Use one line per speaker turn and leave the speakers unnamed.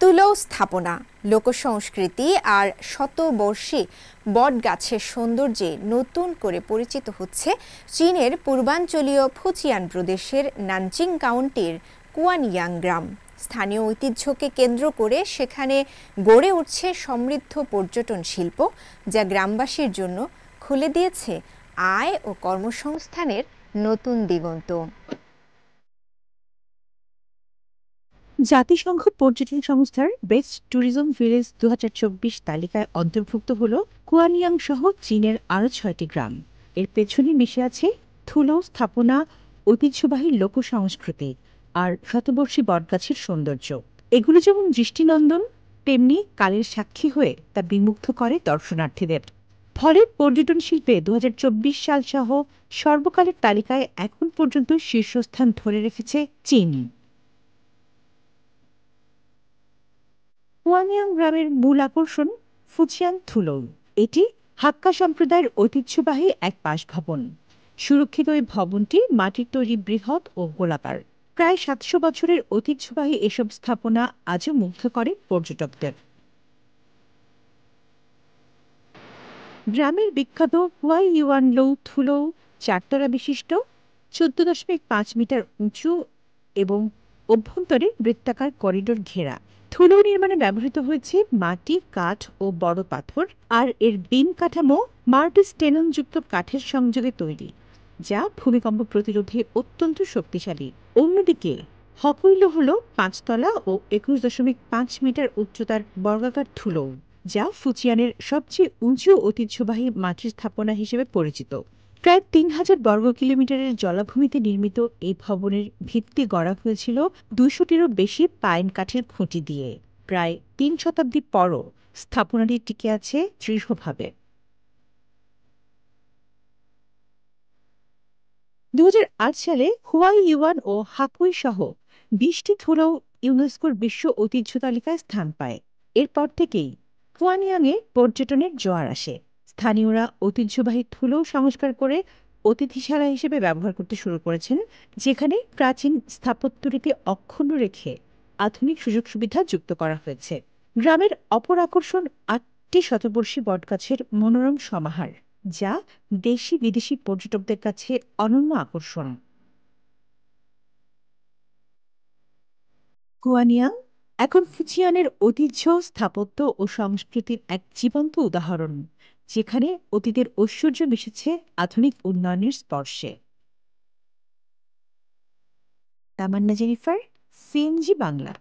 তুলো স্থাপনা, লোকসংস্কৃতি আর শতবর্ষী বটগাছের সৌন্দর্যে নতুন করে পরিচিত হচ্ছে চীনের পূর্বাঞ্চলীয় ফুজিয়ান প্রদেশের নানজিং কাউন্টির কুয়ানইয়াং গ্রাম। স্থানীয় ঐতিহ্যকে কেন্দ্র করে সেখানে গড়ে উঠছে সমৃদ্ধ পর্যটন শিল্প, যা গ্রামবাসীর জন্য খুলে দিয়েছে আয় ও কর্মসংস্থানের নতুন দিগন্ত।
জাতিসংঘ পর্যটন সংস্থার বেস্ট ট্যুরিজম ভিলেজ ২০২৪ তালিকায় অন্তর্ভুক্ত হল কুয়ানিয়াং সহ চীনের আরও ৬টি গ্রাম। এর পেছনে মিশে আছে থুলো স্থাপনা, ঐতিহ্যবাহী লোক সংস্কৃতি আর শতবর্ষী বটগাছের সৌন্দর্য। এগুলো যেমন দৃষ্টিনন্দন, তেমনি কালের সাক্ষী হয়ে তা বিমুগ্ধ করে দর্শনার্থীদের। ফলে পর্যটন শিল্পে ২০২৪ সাল সহ সর্বকালের তালিকায় এখন পর্যন্ত শীর্ষস্থান ধরে রেখেছে চীন। কুয়ানিয়াং গ্রামের মূল আকর্ষণ ফুজিয়ান থুলো। এটি হাক্কা সম্প্রদায়ের ঐতিহ্যবাহী এক বাসভবন। সুরক্ষিত এই ভবনটি মাটির তৈরি, বৃহৎ ও গোলাকার। প্রায় ৭০০ বছরের ঐতিহ্যবাহী এসব স্থাপনা আজও মুগ্ধ করে পর্যটকদের। গ্রামের বিখ্যাত হুয়াই ইউয়ান লো থুলো চারতলা বিশিষ্ট, ১৪.৫ মিটার উঁচু এবং অভ্যন্তরে বৃত্তাকার করিডোর ঘেরা। থুলো নির্মাণে ব্যবহৃত হয়েছে মাটি, কাঠ ও বড় পাথর, আর এর বিম কাঠামো মাল্টিস্টেনযুক্ত কাঠের সংযোগে তৈরি, যা ভূমিকম্প প্রতিরোধে অত্যন্ত শক্তিশালী। অন্যদিকে হকুইলো হল ৫ তলা ও ২১.৫ মিটার উচ্চতার বর্গাকার থুলো, যা ফুজিয়ানের সবচেয়ে উঁচু ঐতিহ্যবাহী মাটির স্থাপনা হিসেবে পরিচিত। প্রায় ৩,০০০ বর্গ কিলোমিটারের জলাভূমিতে নির্মিত এই ভবনের ভিত্তি গড়া হয়েছিল ২০০টিরও বেশি পাইন কাঠের খুঁটি দিয়ে। প্রায় ৩ শতাব্দী পরও স্থাপনাটি টিকে আছে দৃঢ়ভাবে। ২০০৮ সালে হুয়াই ইউয়ান ও হাকুই সহ ২০টি থুলো ইউনেস্কোর বিশ্ব ঐতিহ্য তালিকায় স্থান পায়। এরপর থেকেই কুয়ানিয়াংয়ে পর্যটনের জোয়ার আসে। স্থানীয়রা ঐতিহ্যবাহী থুলো সংস্কার করে অতিথিশালা হিসেবে ব্যবহার করতে শুরু করেছেন, যেখানে প্রাচীন স্থাপত্যরীতি অক্ষুণ্ণ রেখে আধুনিক সুযোগ সুবিধা যুক্ত করা হয়েছে। গ্রামের অপর আকর্ষণ ৮টি শতবর্ষী বটগাছের মনোরম সমাহার, যা দেশি বিদেশি পর্যটকদের কাছে অনন্য আকর্ষণ। কুয়ানিয়াং এখন ফুজিয়ানের ঐতিহ্য, স্থাপত্য ও সংস্কৃতির এক জীবন্ত উদাহরণ, যেখানে অতীতের ঐশ্বর্য মিশেছে আধুনিক উন্নয়নের স্পর্শে। তামান্না জেনিফার, সিএনজি বাংলা।